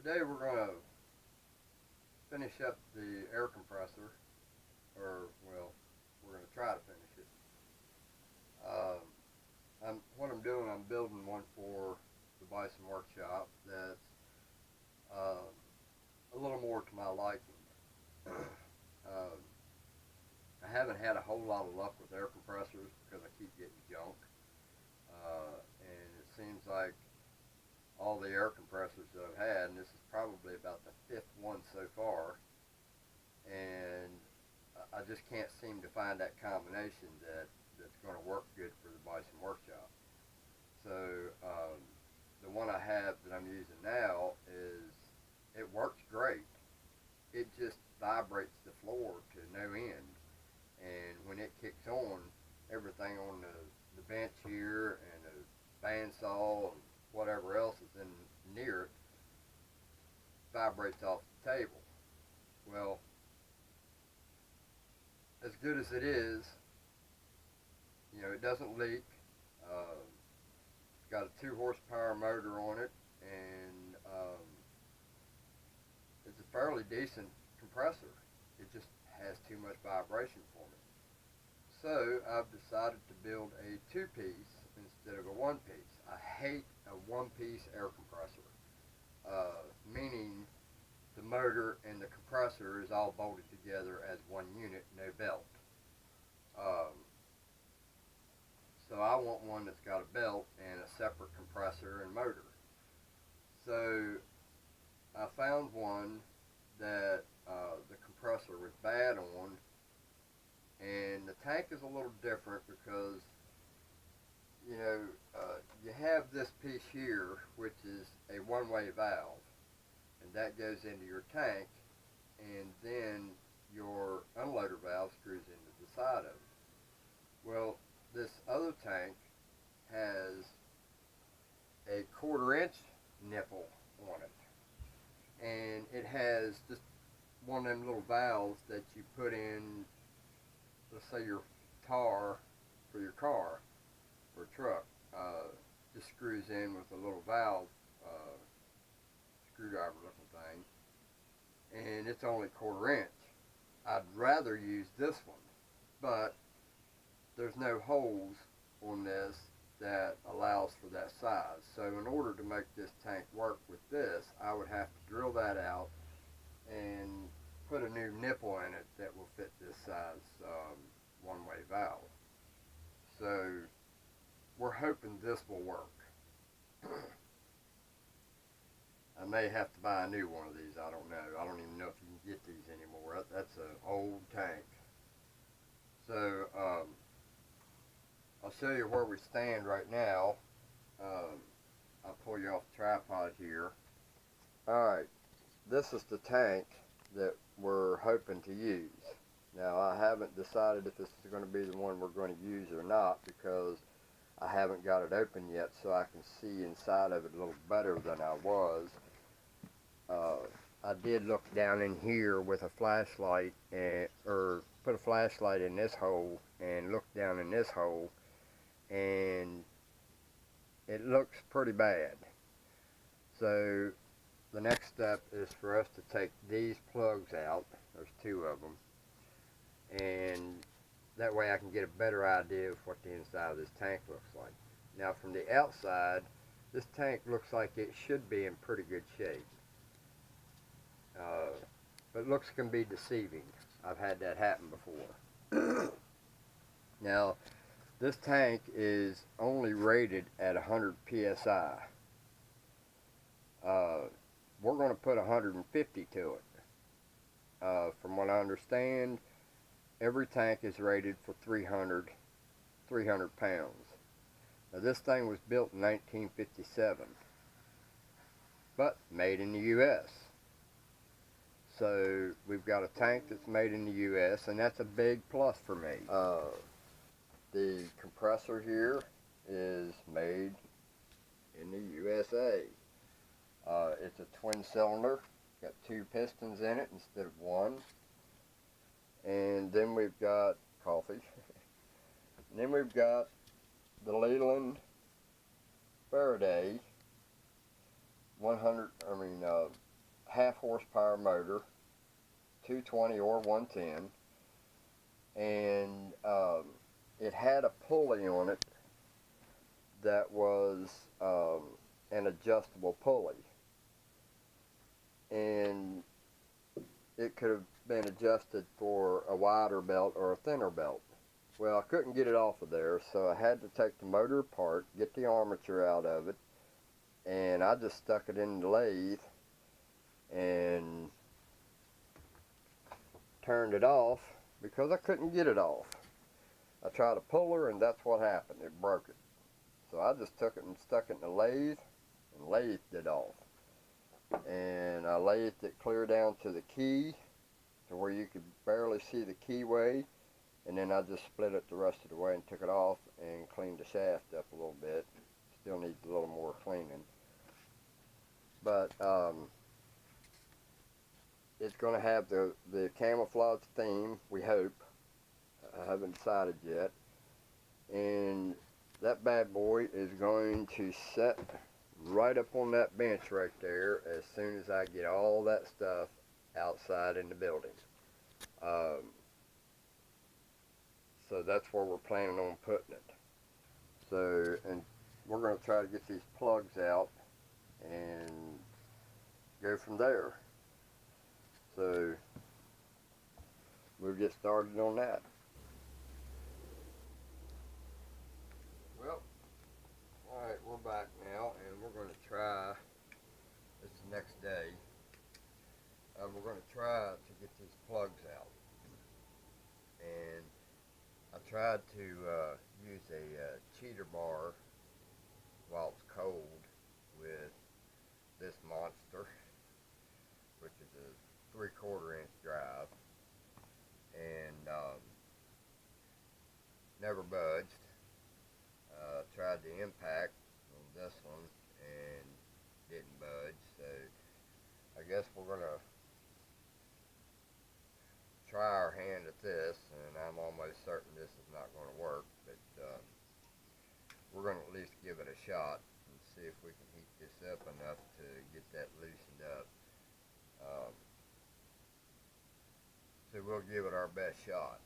Today we're going to finish up the air compressor, or well, we're going to try to finish it. What I'm doing, I'm building one for the Bison Workshop that's a little more to my liking. I haven't had a whole lot of luck with air compressors because I keep getting junk, and it seems like all the air compressors that I've had, and this is probably about the fifth one so far, and I just can't seem to find that combination that's going to work good for the Bison Workshop. So the one I have that I'm using now it works great. It just vibrates the floor to no end, and when it kicks on, everything on the bench here and the bandsaw and whatever else is in near it vibrates off the table. Well, as good as it is, it doesn't leak. It's got a 2 horsepower motor on it, and it's a fairly decent compressor. It just has too much vibration for me. So I've decided to build a 2-piece instead of a 1-piece. I hate a 1-piece air compressor, meaning the motor and the compressor is all bolted together as one unit, no belt. So I want one that's got a belt and a separate compressor and motor. So I found one that the compressor was bad on, and the tank is a little different because you have this piece here, which is a one-way valve, and that goes into your tank, and then your unloader valve screws into the side of it. Well, this other tank has a 1/4-inch nipple on it, and it has just one of them little valves that you put in, let's say your tar for your car or truck, just screws in with a little valve, screwdriver looking thing, and it's only 1/4 inch. I'd rather use this one, but there's no holes on this that allows for that size. So in order to make this tank work with this, I would have to drill that out and put a new nipple in it that will fit this size one-way valve. So we're hoping this will work. I may have to buy a new one of these, I don't know. I don't even know if you can get these anymore. That's an old tank. So I'll show you where we stand right now. I'll pull you off the tripod here. Alright, this is the tank that we're hoping to use. Now, I haven't decided if this is going to be the one we're going to use or not, because I haven't got it open yet, so I can see inside of it a little better than I was. I did look down in here with a flashlight, or put a flashlight in this hole and look down in this hole, and it looks pretty bad. So the next step is for us to take these plugs out. There's 2 of them, and that way I can get a better idea of what the inside of this tank looks like. Now, from the outside, this tank looks like it should be in pretty good shape, but looks can be deceiving. I've had that happen before. Now, this tank is only rated at 100 psi. We're going to put 150 to it. From what I understand, every tank is rated for 300 pounds. Now, this thing was built in 1957, but made in the U.S. So we've got a tank that's made in the U.S., and that's a big plus for me. The compressor here is made in the USA. It's a twin cylinder, got 2 pistons in it instead of 1. And then we've got coffee. And then we've got the Leland Faraday 100, horsepower motor, 220 or 110, and it had a pulley on it that was an adjustable pulley, and it could have been adjusted for a wider belt or a thinner belt. Well, I couldn't get it off of there, so I had to take the motor apart, get the armature out of it, and I just stuck it in the lathe and turned it off because I couldn't get it off. I tried to pull her, and that's what happened. It broke it. So I just took it and stuck it in the lathe and lathed it off. And I lathed it clear down to the key to where you could barely see the keyway, and then I just split it the rest of the way and took it off and cleaned the shaft up a little bit. Still needs a little more cleaning, but it's going to have the camouflage theme, we hope. I haven't decided yet, and that bad boy is going to set right up on that bench right there as soon as I get all that stuff outside in the building. So that's where we're planning on putting it. So, and we're going to try to get these plugs out and go from there. So we'll get started on that. Well, alright, we're back now, and we're going to try, this is the next day, we're going to try to get these plugs out. And I tried to use a cheater bar while it's cold with this monster, which is a 3/4 inch drive, and never budged. Tried the impact on this one and didn't budge, so I guess we're gonna try our hand at this, and I'm almost certain this is not going to work, but we're going to at least give it a shot and see if we can heat this up enough to get that loosened up. So we'll give it our best shot.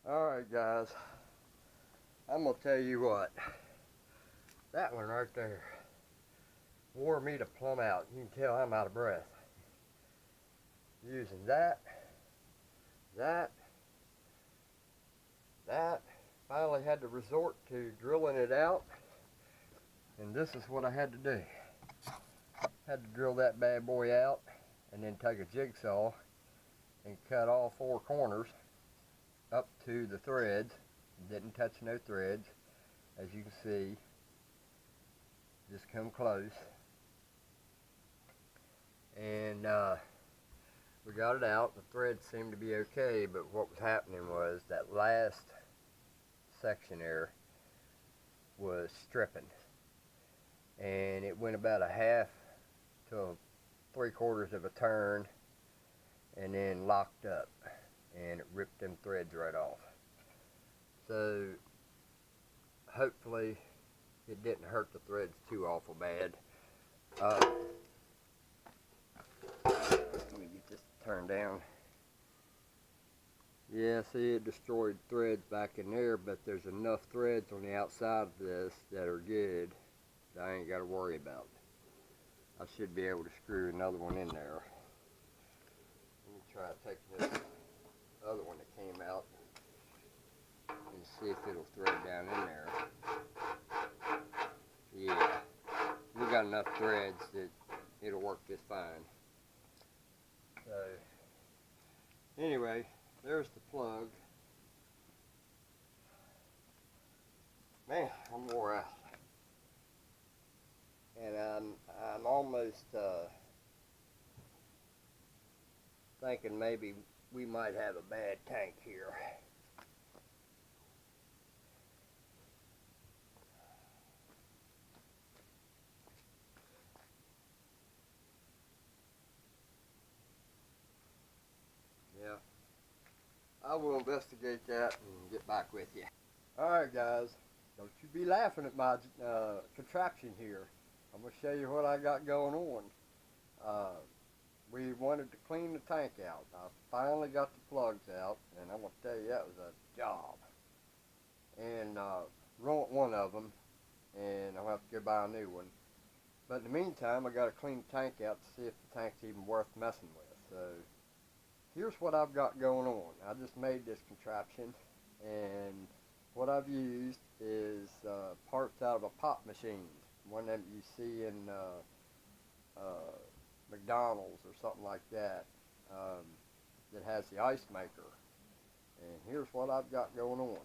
Alright guys, I'm going to tell you what, that one right there wore me to plumb out. You can tell I'm out of breath. Using that, finally had to resort to drilling it out, and this is what I had to do. Had to drill that bad boy out and then take a jigsaw and cut all 4 corners up to the threads. Didn't touch no threads, as you can see. Just come close, and we got it out. The threads seemed to be okay, but what was happening was that last section there was stripping, and it went about a half to 3/4 of a turn and then locked up, and it ripped them threads right off. So hopefully it didn't hurt the threads too awful bad. Let me get this turned down. Yeah, see, it destroyed threads back in there, but there's enough threads on the outside of this that are good that I ain't got to worry about. I should be able to screw another one in there. Let me try taking this other one that came out and see if it'll thread down in there. Yeah, we got enough threads that it'll work just fine. So anyway, there's the plug. Man, I'm wore out, and I'm almost thinking maybe we might have a bad tank here. Yeah, I will investigate that and get back with you. Alright guys, don't you be laughing at my contraption here. I'm going to show you what I got going on. We wanted to clean the tank out. I finally got the plugs out, and I'm going to tell you that was a job. And ruined one of them, and I'll have to go buy a new one. But in the meantime, I got to clean the tank out to see if the tank's even worth messing with. So here's what I've got going on. I just made this contraption, and what I've used is parts out of a pop machine, one that you see in McDonald's or something like that, that has the ice maker. And here's what I've got going on.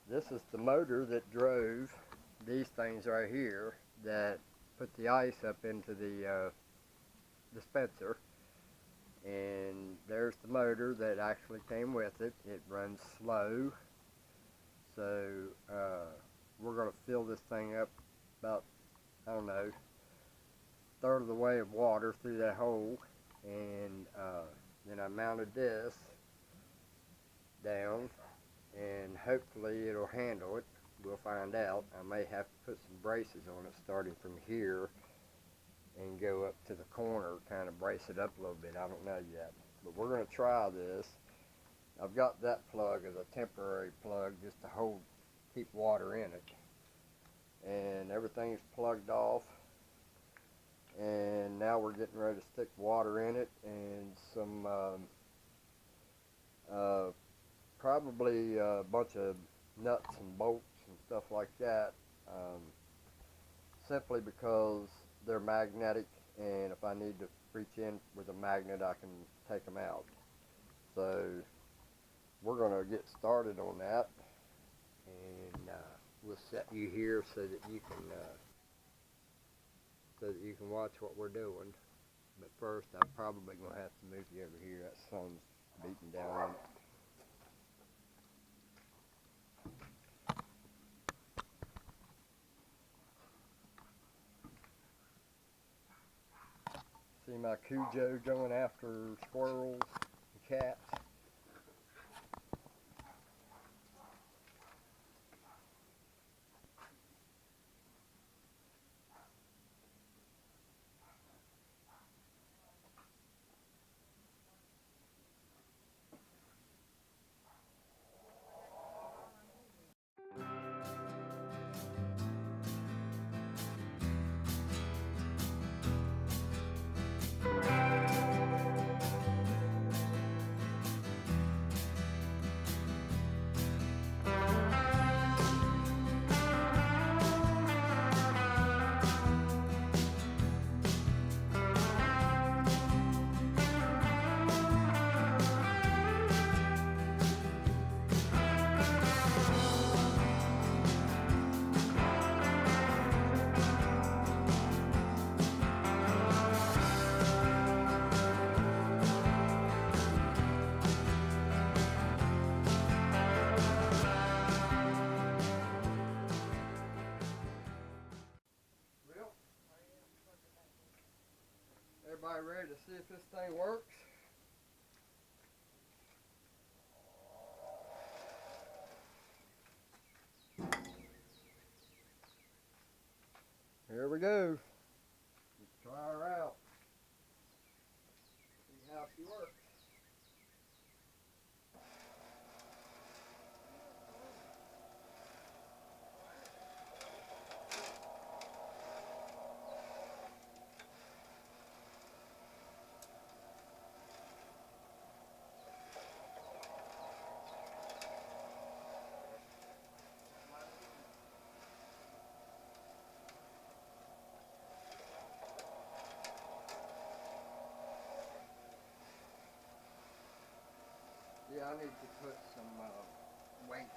This is the motor that drove these things right here that put the ice up into the dispenser. And there's the motor that actually came with it. It runs slow, so we're going to fill this thing up about, I don't know, a third of the way of water through that hole, and then I mounted this down, and hopefully it'll handle it. We'll find out. I may have to put some braces on it starting from here and go up to the corner, kind of brace it up a little bit. I don't know yet, but we're going to try this. I've got that plug as a temporary plug just to keep water in it, and everything's plugged off, and now we're getting ready to stick water in it and some probably a bunch of nuts and bolts and stuff like that, simply because they're magnetic, and if I need to reach in with a magnet, I can take them out. So we're going to get started on that, and we'll set you here so that you can watch what we're doing. But first, I'm probably going to have to move you over here. That sun's beating down. See my Cujo going after squirrels and cats. Everybody ready to see if this thing works? Here we go. Let's try her out. See how she works. Yeah, I need to put some weight